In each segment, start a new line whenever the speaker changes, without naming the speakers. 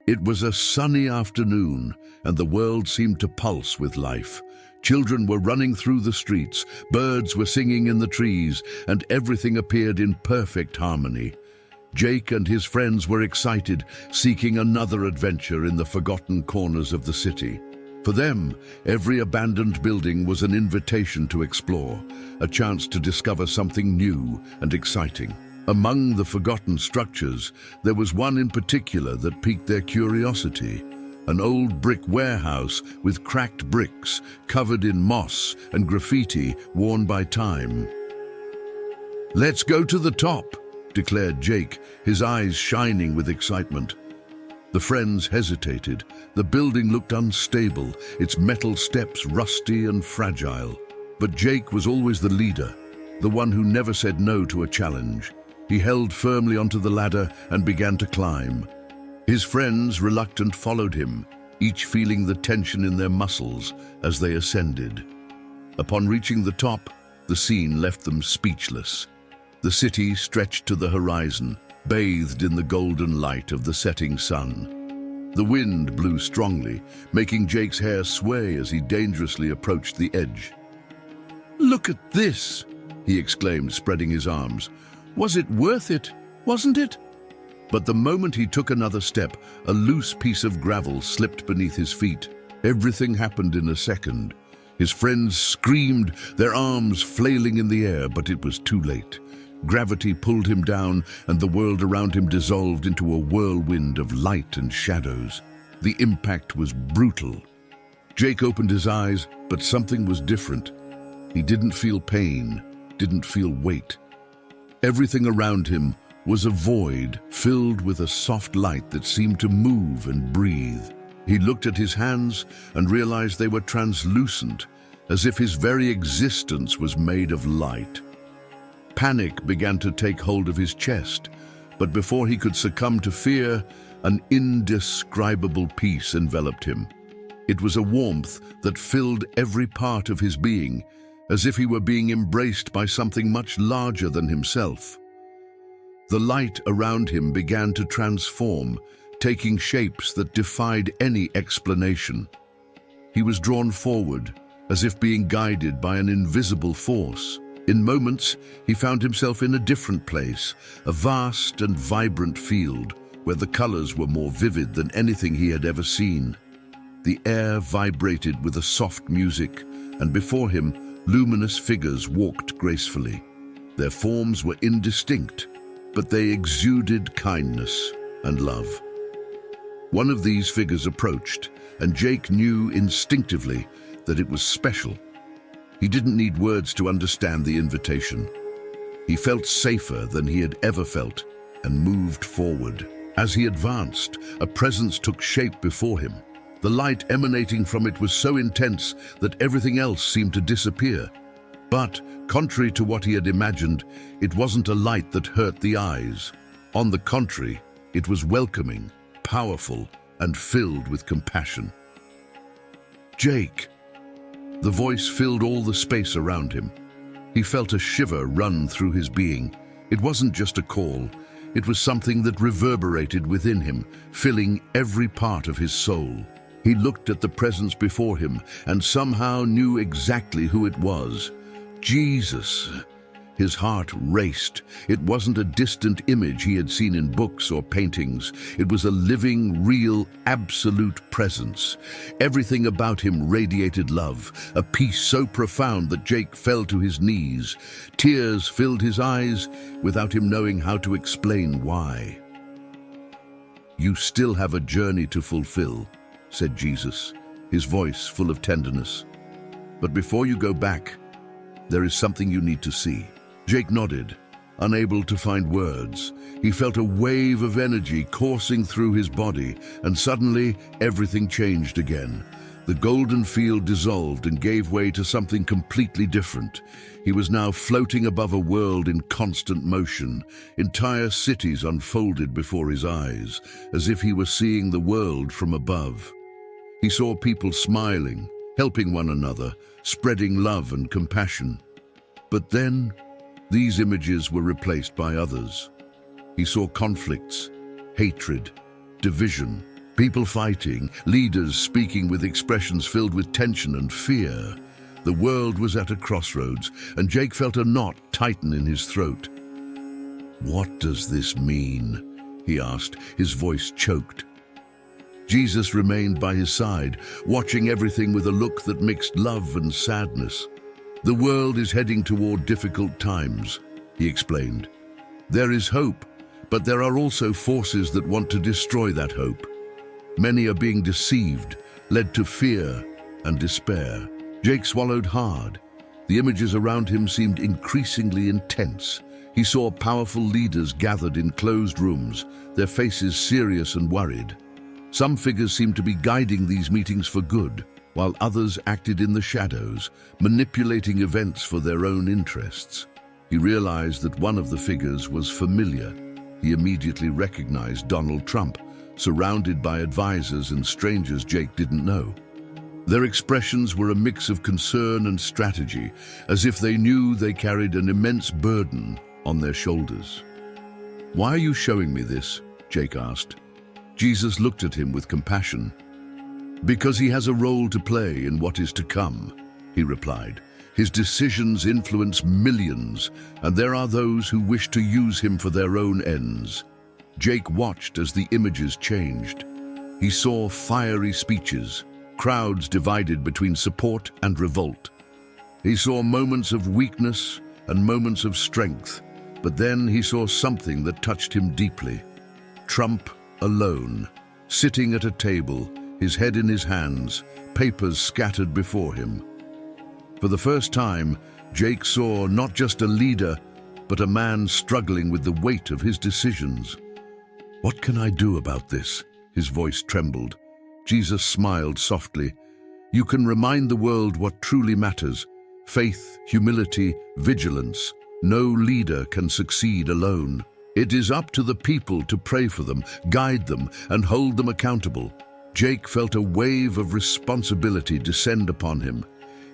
It was a sunny afternoon, and the world seemed to pulse with life. Children were running through the streets, birds were singing in the trees, and everything appeared in perfect harmony. Jake and his friends were excited, seeking another adventure in the forgotten corners of the city. For them, every abandoned building was an invitation to explore, a chance to discover something new and exciting. Among the forgotten structures, there was one in particular that piqued their curiosity. An old brick warehouse with cracked bricks, covered in moss and graffiti worn by time. "Let's go to the top," declared Jake, his eyes shining with excitement. The friends hesitated. The building looked unstable, its metal steps rusty and fragile. But Jake was always the leader, the one who never said no to a challenge. He held firmly onto the ladder and began to climb. His friends, reluctant, followed him, each feeling the tension in their muscles as they ascended. Upon reaching the top, the scene left them speechless. The city stretched to the horizon, bathed in the golden light of the setting sun. The wind blew strongly, making Jake's hair sway as he dangerously approached the edge. "Look at this!" he exclaimed, spreading his arms. "Was it worth it, wasn't it?" But the moment he took another step, a loose piece of gravel slipped beneath his feet. Everything happened in a second. His friends screamed, their arms flailing in the air, but it was too late. Gravity pulled him down, and the world around him dissolved into a whirlwind of light and shadows. The impact was brutal. Jake opened his eyes, but something was different. He didn't feel pain, didn't feel weight. Everything around him was a void filled with a soft light that seemed to move and breathe. He looked at his hands and realized they were translucent, as if his very existence was made of light. Panic began to take hold of his chest, but before he could succumb to fear, an indescribable peace enveloped him. It was a warmth that filled every part of his being, as if he were being embraced by something much larger than himself. The light around him began to transform, taking shapes that defied any explanation. He was drawn forward, as if being guided by an invisible force. In moments, he found himself in a different place, a vast and vibrant field, where the colors were more vivid than anything he had ever seen. The air vibrated with a soft music, and before him, luminous figures walked gracefully. Their forms were indistinct, but they exuded kindness and love. One of these figures approached, and Jake knew instinctively that it was special. He didn't need words to understand the invitation. He felt safer than he had ever felt and moved forward. As he advanced, a presence took shape before him. The light emanating from it was so intense that everything else seemed to disappear. But, contrary to what he had imagined, it wasn't a light that hurt the eyes. On the contrary, it was welcoming, powerful, and filled with compassion. "Jake!" The voice filled all the space around him. He felt a shiver run through his being. It wasn't just a call. It was something that reverberated within him, filling every part of his soul. He looked at the presence before him and somehow knew exactly who it was. Jesus! His heart raced. It wasn't a distant image he had seen in books or paintings. It was a living, real, absolute presence. Everything about him radiated love, a peace so profound that Jake fell to his knees. Tears filled his eyes without him knowing how to explain why. "You still have a journey to fulfill," said Jesus, his voice full of tenderness. "But before you go back, there is something you need to see." Jake nodded, unable to find words. He felt a wave of energy coursing through his body, and suddenly everything changed again. The golden field dissolved and gave way to something completely different. He was now floating above a world in constant motion. Entire cities unfolded before his eyes, as if he were seeing the world from above. He saw people smiling, helping one another, spreading love and compassion. But then, these images were replaced by others. He saw conflicts, hatred, division, People fighting, leaders speaking with expressions filled with tension and fear. The world was at a crossroads, and Jake felt a knot tighten in his throat. "What does this mean?" he asked, his voice choked. Jesus remained by his side, watching everything with a look that mixed love and sadness. "The world is heading toward difficult times," he explained. "There is hope, but there are also forces that want to destroy that hope. Many are being deceived, led to fear and despair." Jake swallowed hard. The images around him seemed increasingly intense. He saw powerful leaders gathered in closed rooms, their faces serious and worried. Some figures seemed to be guiding these meetings for good, while others acted in the shadows, manipulating events for their own interests. He realized that one of the figures was familiar. He immediately recognized Donald Trump, surrounded by advisors and strangers Jake didn't know. Their expressions were a mix of concern and strategy, as if they knew they carried an immense burden on their shoulders. "Why are you showing me this?" Jake asked. Jesus looked at him with compassion. "Because he has a role to play in what is to come," he replied. "His decisions influence millions, and there are those who wish to use him for their own ends." Jake watched as the images changed. He saw fiery speeches, crowds divided between support and revolt. He saw moments of weakness and moments of strength, but then he saw something that touched him deeply. Trump alone, sitting at a table, his head in his hands, papers scattered before him. For the first time, Jake saw not just a leader, but a man struggling with the weight of his decisions. "What can I do about this?" His voice trembled. Jesus smiled softly. "You can remind the world what truly matters: faith, humility, vigilance. No leader can succeed alone. It is up to the people to pray for them, guide them, and hold them accountable." Jake felt a wave of responsibility descend upon him.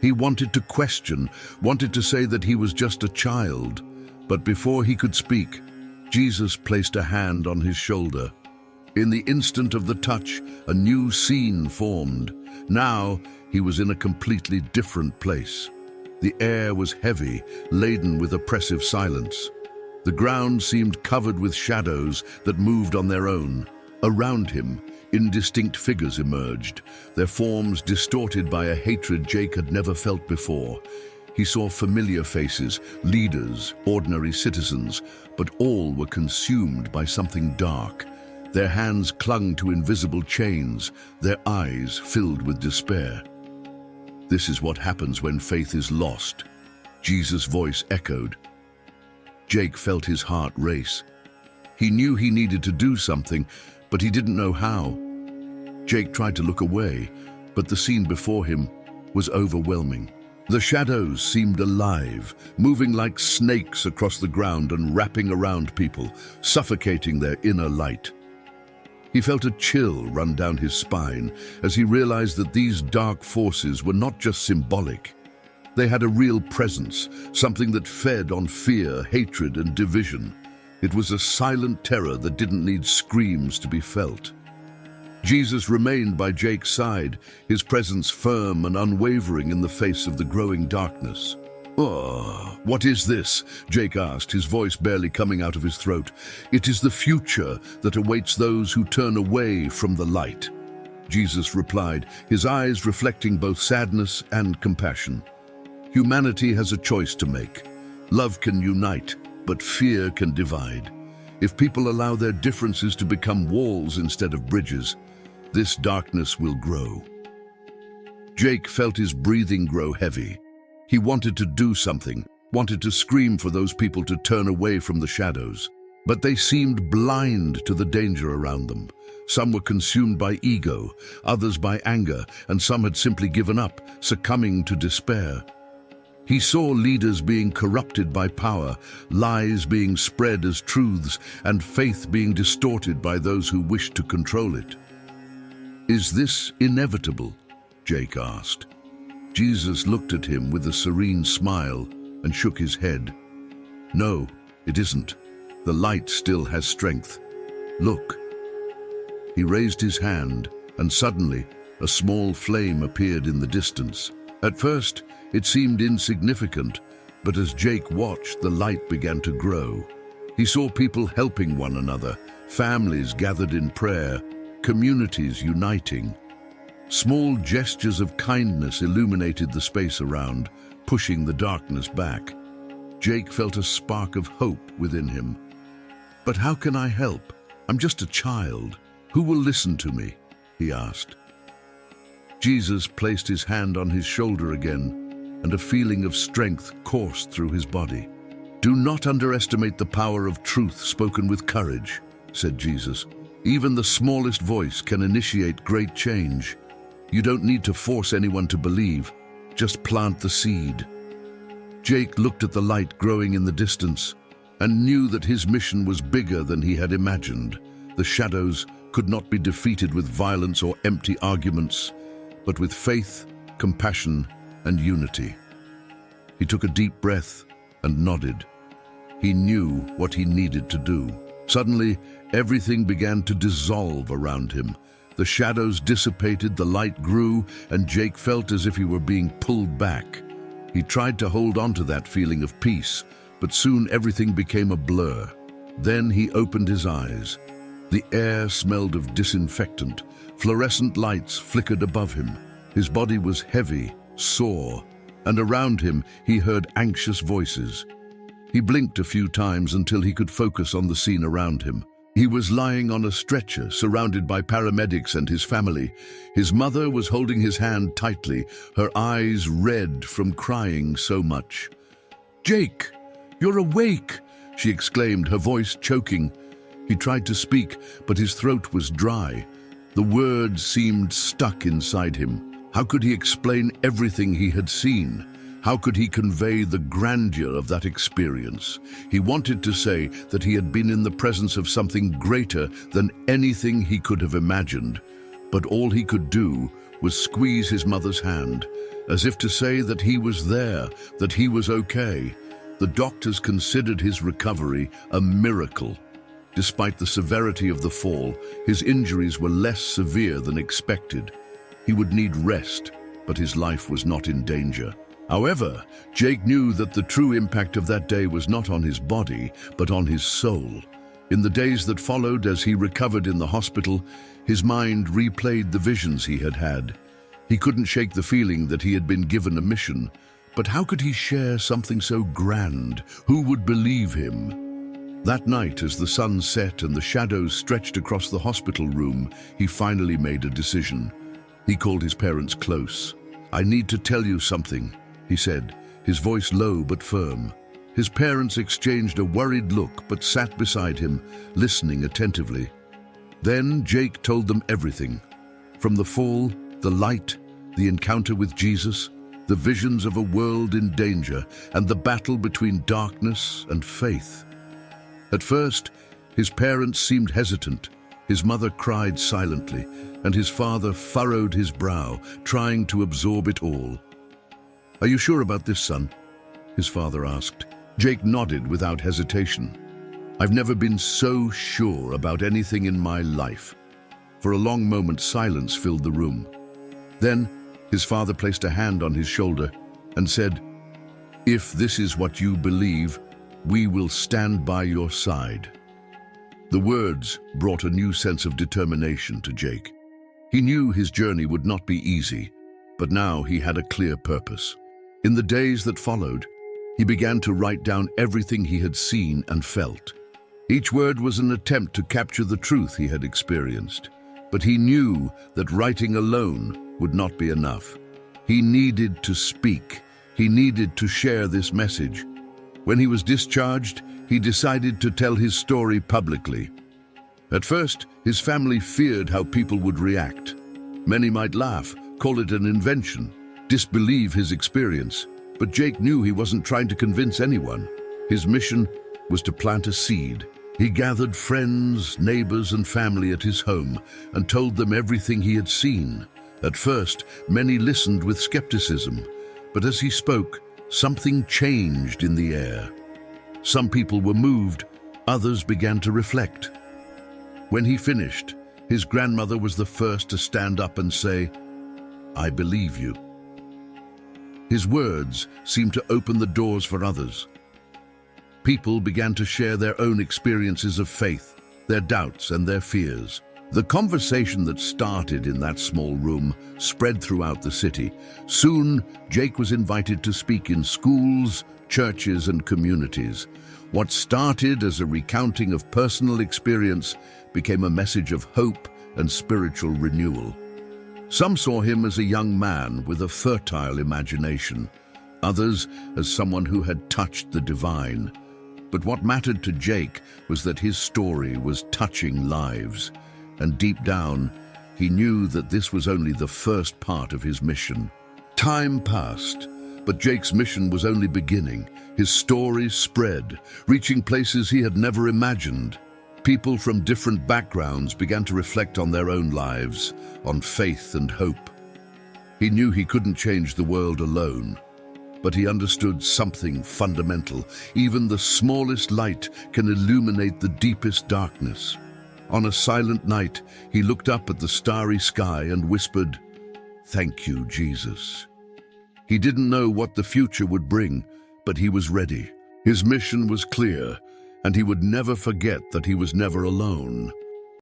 He wanted to question, wanted to say that he was just a child. But before he could speak, Jesus placed a hand on his shoulder. In the instant of the touch, a new scene formed. Now he was in a completely different place. The air was heavy, laden with oppressive silence. The ground seemed covered with shadows that moved on their own. Around him, indistinct figures emerged, their forms distorted by a hatred Jake had never felt before. He saw familiar faces, leaders, ordinary citizens, but all were consumed by something dark. Their hands clung to invisible chains, their eyes filled with despair. "This is what happens when faith is lost," Jesus' voice echoed. Jake felt his heart race. He knew he needed to do something, but he didn't know how. Jake tried to look away, but the scene before him was overwhelming. The shadows seemed alive, moving like snakes across the ground and wrapping around people, suffocating their inner light. He felt a chill run down his spine as he realized that these dark forces were not just symbolic. They had a real presence, something that fed on fear, hatred, and division. It was a silent terror that didn't need screams to be felt. Jesus remained by Jake's side, his presence firm and unwavering in the face of the growing darkness. "Oh, what is this?" Jake asked, his voice barely coming out of his throat. "It is the future that awaits those who turn away from the light," Jesus replied, his eyes reflecting both sadness and compassion. "Humanity has a choice to make. Love can unite, but fear can divide. If people allow their differences to become walls instead of bridges, this darkness will grow." Jake felt his breathing grow heavy. He wanted to do something, wanted to scream for those people to turn away from the shadows. But they seemed blind to the danger around them. Some were consumed by ego, others by anger, and some had simply given up, succumbing to despair. He saw leaders being corrupted by power, lies being spread as truths, and faith being distorted by those who wished to control it. "Is this inevitable?" Jake asked. Jesus looked at him with a serene smile and shook his head. "No, it isn't. The light still has strength. Look." He raised his hand, and suddenly, a small flame appeared in the distance. At first, it seemed insignificant, but as Jake watched, the light began to grow. He saw people helping one another, families gathered in prayer, communities uniting. Small gestures of kindness illuminated the space around, pushing the darkness back. Jake felt a spark of hope within him. "But how can I help? I'm just a child. Who will listen to me?" he asked. Jesus placed his hand on his shoulder again, and a feeling of strength coursed through his body. "Do not underestimate the power of truth spoken with courage," said Jesus. "Even the smallest voice can initiate great change. You don't need to force anyone to believe, just plant the seed." Jake looked at the light growing in the distance and knew that his mission was bigger than he had imagined. The shadows could not be defeated with violence or empty arguments, but with faith, compassion, and unity. He took a deep breath and nodded. He knew what he needed to do. Suddenly, everything began to dissolve around him. The shadows dissipated, the light grew, and Jake felt as if he were being pulled back. He tried to hold on to that feeling of peace, but soon everything became a blur. Then he opened his eyes. The air smelled of disinfectant. Fluorescent lights flickered above him. His body was heavy, sore, and around him he heard anxious voices. He blinked a few times until he could focus on the scene around him. He was lying on a stretcher, surrounded by paramedics and his family. His mother was holding his hand tightly, her eyes red from crying so much. "Jake, you're awake!" she exclaimed, her voice choking. He tried to speak, but his throat was dry. The words seemed stuck inside him. How could he explain everything he had seen? How could he convey the grandeur of that experience? He wanted to say that he had been in the presence of something greater than anything he could have imagined, but all he could do was squeeze his mother's hand, as if to say that he was there, that he was okay. The doctors considered his recovery a miracle. Despite the severity of the fall, his injuries were less severe than expected. He would need rest, but his life was not in danger. However, Jake knew that the true impact of that day was not on his body, but on his soul. In the days that followed, as he recovered in the hospital, his mind replayed the visions he had had. He couldn't shake the feeling that he had been given a mission, but how could he share something so grand? Who would believe him? That night, as the sun set and the shadows stretched across the hospital room, he finally made a decision. He called his parents close. "I need to tell you something," he said, his voice low but firm. His parents exchanged a worried look but sat beside him, listening attentively. Then Jake told them everything. From the fall, the light, the encounter with Jesus, the visions of a world in danger, and the battle between darkness and faith. At first, his parents seemed hesitant. His mother cried silently, and his father furrowed his brow, trying to absorb it all. "Are you sure about this, son?" his father asked. Jake nodded without hesitation. "I've never been so sure about anything in my life." For a long moment, silence filled the room. Then, his father placed a hand on his shoulder and said, "If this is what you believe, we will stand by your side." The words brought a new sense of determination to Jake. He knew his journey would not be easy, but now he had a clear purpose. In the days that followed, he began to write down everything he had seen and felt. Each word was an attempt to capture the truth he had experienced, but he knew that writing alone would not be enough. He needed to speak. He needed to share this message. When he was discharged, he decided to tell his story publicly. At first, his family feared how people would react. Many might laugh, call it an invention, disbelieve his experience. But Jake knew he wasn't trying to convince anyone. His mission was to plant a seed. He gathered friends, neighbors, and family at his home and told them everything he had seen. At first, many listened with skepticism, but as he spoke, something changed in the air. Some people were moved, others began to reflect. When he finished, His grandmother was the first to stand up and say, "I believe you." His words seemed to open the doors for others. People began to share their own experiences of faith, their doubts and their fears. The conversation that started in that small room spread throughout the city. Soon, Jake was invited to speak in schools, churches, and communities. What started as a recounting of personal experience became a message of hope and spiritual renewal. Some saw him as a young man with a fertile imagination, others as someone who had touched the divine. But what mattered to Jake was that his story was touching lives, and deep down, he knew that this was only the first part of his mission. Time passed, but Jake's mission was only beginning. His story spread, reaching places he had never imagined. People from different backgrounds began to reflect on their own lives, on faith and hope. He knew he couldn't change the world alone, but he understood something fundamental. Even the smallest light can illuminate the deepest darkness. On a silent night, he looked up at the starry sky and whispered, "Thank you, Jesus." He didn't know what the future would bring, but he was ready. His mission was clear, and he would never forget that he was never alone.